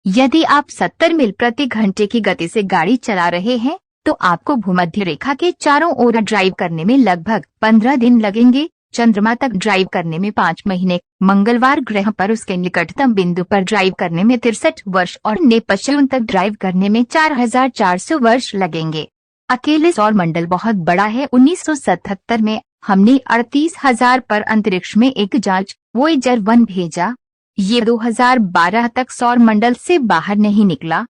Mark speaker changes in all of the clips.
Speaker 1: यदि आप 70 मील प्रति घंटे की गति से गाड़ी चला रहे हैं तो आपको भूमध्य रेखा के चारों ओर ड्राइव करने में लगभग 15 दिन लगेंगे। चंद्रमा तक ड्राइव करने में 5 महीने, मंगलवार ग्रह पर उसके निकटतम बिंदु पर ड्राइव करने में 63 वर्ष और नेपच्यून तक ड्राइव करने में 4400 वर्ष लगेंगे। अकेले सौर मंडल बहुत बड़ा है। 1977 में हमने 38,000 पर अंतरिक्ष में एक जांच वोयेजर 1 भेजा। ये 2012 तक सौर मंडल से बाहर नहीं निकला।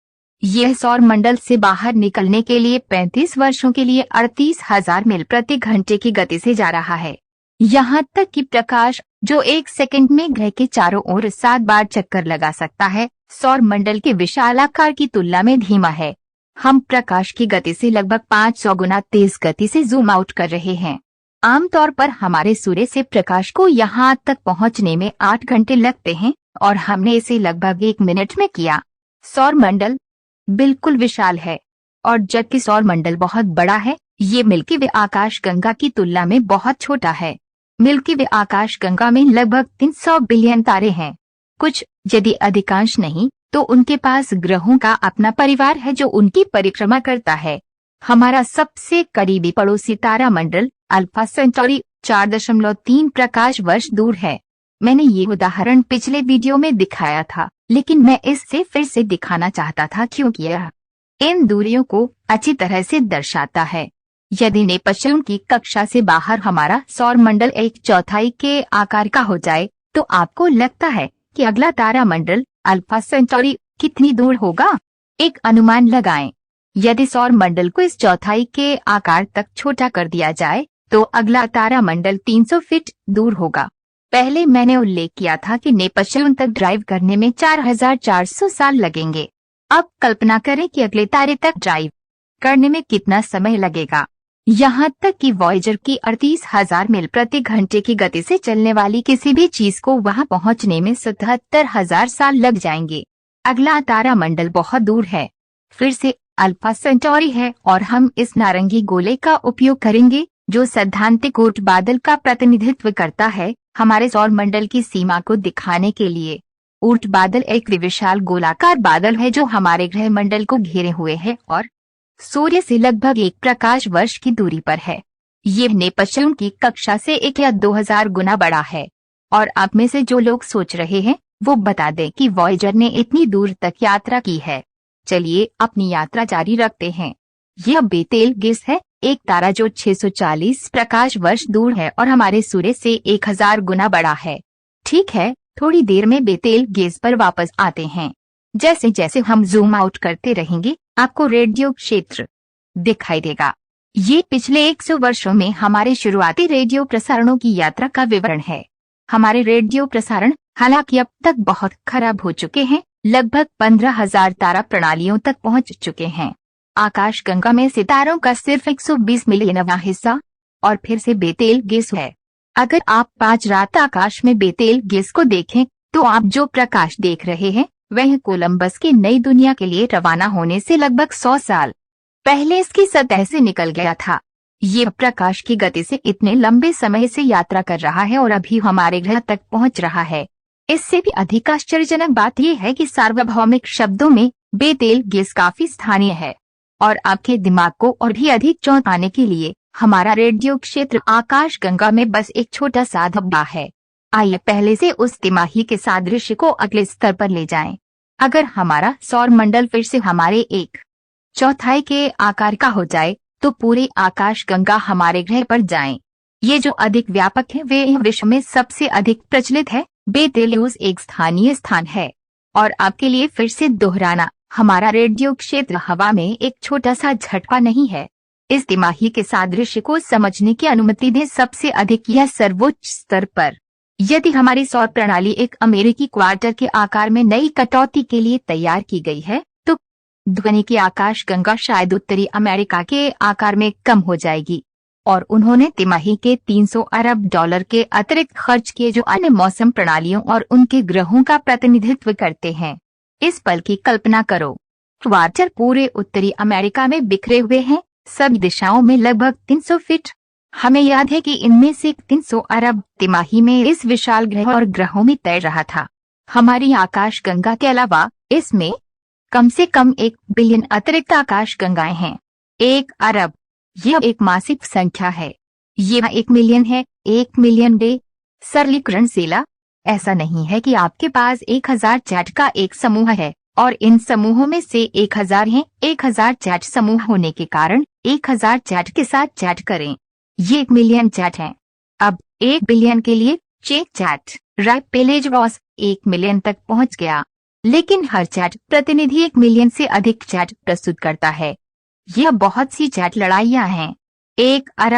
Speaker 1: यह सौर मंडल से बाहर निकलने के लिए 35 वर्षों के लिए 38,000 मील प्रति घंटे की गति से जा रहा है। यहाँ तक कि प्रकाश, जो 1 सेकंड में ग्रह के चारों ओर 7 बार चक्कर लगा सकता है, सौर मंडल के विशाल आकार की तुलना में धीमा है। हम प्रकाश की गति से लगभग 500 गुना तेज गति से जूम आउट कर रहे हैं। आमतौर पर हमारे सूर्य से प्रकाश को यहाँ तक पहुँचने में 8 घंटे लगते हैं और हमने इसे लगभग 1 मिनट में किया। सौर मंडल बिल्कुल विशाल है और जबकि सौर मंडल बहुत बड़ा है, ये मिल्की वे आकाशगंगा की तुलना में बहुत छोटा है। मिल्की वे आकाशगंगा में लगभग 300 बिलियन तारे हैं। कुछ, यदि अधिकांश नहीं, तो उनके पास ग्रहों का अपना परिवार है जो उनकी परिक्रमा करता है। हमारा सबसे करीबी पड़ोसी तारामंडल अल्फा सेंटोरी 4.3 प्रकाश वर्ष दूर है। मैंने ये उदाहरण पिछले वीडियो में दिखाया था, लेकिन मैं इससे फिर से दिखाना चाहता था क्योंकि यह इन दूरियों को अच्छी तरह से दर्शाता है। यदि नेपच्यून की कक्षा से बाहर हमारा सौर मंडल 1/4 के आकार का हो जाए, तो आपको लगता है कि अगला तारामंडल अल्फा सेंटोरी कितनी दूर होगा? एक अनुमान लगाएं। यदि सौर मंडल को इस चौथाई के आकार तक छोटा कर दिया जाए, तो अगला तारामंडल 300 फीट दूर होगा। पहले मैंने उल्लेख किया था कि नेपच्यून तक ड्राइव करने में 4400 साल लगेंगे। अब कल्पना करें कि अगले तारे तक ड्राइव करने में कितना समय लगेगा। यहाँ तक कि वॉयेजर की 38,000 मील प्रति घंटे की गति से चलने वाली किसी भी चीज को वहां पहुंचने में 77,000 साल लग जाएंगे। अगला तारामंडल बहुत दूर है, फिर से अल्फा सेंटोरी है और हम इस नारंगी गोले का उपयोग करेंगे जो सैद्धांतिक ऊर्ट बादल का प्रतिनिधित्व करता है हमारे सौर मंडल की सीमा को दिखाने के लिए। ऊर्ट बादल एक विशाल गोलाकार बादल है जो हमारे ग्रह मंडल को घेरे हुए है और सूर्य से लगभग 1 प्रकाश वर्ष की दूरी पर है। ये नेपच्यून की कक्षा से 1 या 2000 गुना बड़ा है। और आप में से जो लोग सोच रहे हैं वो बता दें कि वॉयेजर ने इतनी दूर तक यात्रा की है। चलिए अपनी यात्रा जारी रखते हैं। यह बेतेलगेस है, एक तारा जो 640 प्रकाश वर्ष दूर है और हमारे सूर्य से 1000 गुना बड़ा है। ठीक है, थोड़ी देर में बेतेलगेस पर वापस आते हैं। जैसे जैसे हम जूम आउट करते रहेंगे, आपको रेडियो क्षेत्र दिखाई देगा। ये पिछले 100 वर्षों में हमारे शुरुआती रेडियो प्रसारणों की यात्रा का विवरण है। हमारे रेडियो प्रसारण हालांकि अब तक बहुत खराब हो चुके हैं, लगभग 15,000 तारा प्रणालियों तक पहुंच चुके हैं। आकाशगंगा में सितारों का सिर्फ 120 मिलियनवां हिस्सा और फिर से बेतेलगेस है। अगर आप 5 रात आकाश में बेतेलगेस को देखें तो आप जो प्रकाश देख रहे हैं वह कोलंबस की नई दुनिया के लिए रवाना होने से लगभग 100 साल पहले इसकी सतह से निकल गया था। ये प्रकाश की गति से इतने लंबे समय से यात्रा कर रहा है और अभी हमारे ग्रह तक पहुंच रहा है। इससे भी अधिक आश्चर्यजनक बात यह है कि सार्वभौमिक शब्दों में बेतेलगेस काफी स्थानीय है और आपके दिमाग को और भी अधिक चौंकाने के लिए हमारा रेडियो क्षेत्र आकाशगंगा में बस एक छोटा सा धब्बा है। आइए पहले से उस तिमाही के सादृश्य को अगले स्तर पर ले जाएं। अगर हमारा सौर मंडल फिर से हमारे 1/4 के आकार का हो जाए तो पूरे आकाशगंगा हमारे ग्रह पर जाएं। ये जो अधिक व्यापक है वे विश्व में सबसे अधिक प्रचलित है। बेतेलगेस एक स्थानीय स्थान है और आपके लिए फिर से दोहराना, हमारा रेडियो क्षेत्र हवा में एक छोटा सा झटका नहीं है। इस तिमाही के सादृश्य को समझने की अनुमति दें सबसे अधिक या सर्वोच्च स्तर पर। यदि हमारी सौर प्रणाली एक अमेरिकी क्वार्टर के आकार में नई कटौती के लिए तैयार की गई है तो ध्वनि की आकाशगंगा शायद उत्तरी अमेरिका के आकार में कम हो जाएगी। और उन्होंने तिमाही के 300 अरब डॉलर के अतिरिक्त खर्च किए जो अन्य मौसम प्रणालियों और उनके ग्रहों का प्रतिनिधित्व करते हैं। इस पल की कल्पना करो, क्वार्टर पूरे उत्तरी अमेरिका में बिखरे हुए हैं, सभी दिशाओं में लगभग 300 फीट। हमें याद है कि इनमें से 300 अरब तिमाही में इस विशाल ग्रह और ग्रहों में तैर रहा था। हमारी आकाशगंगा के अलावा इसमें कम से कम 1 बिलियन अतिरिक्त आकाश गंगाएं हैं। 1 अरब, यह एक मासिक संख्या है। यह 1 मिलियन है। 1 मिलियन डे। सरलीकरण सेला, ऐसा नहीं है कि आपके पास 1000 चैट का एक समूह है और इन समूहों में से 1000 हैं। 1000 चैट समूह होने के कारण 1000 चैट के साथ चैट करें। ये 1 मिलियन चैट हैं। अब 1 बिलियन के लिए check chat Pelé's Ross 1 million तक पहुंच गया, लेकिन हर चैट प्रतिनिधि 1 मिलियन से अधिक चैट प्रस्तुत करता है। यह बहुत सी चैट लड़ाइयां हैं। 1 अरब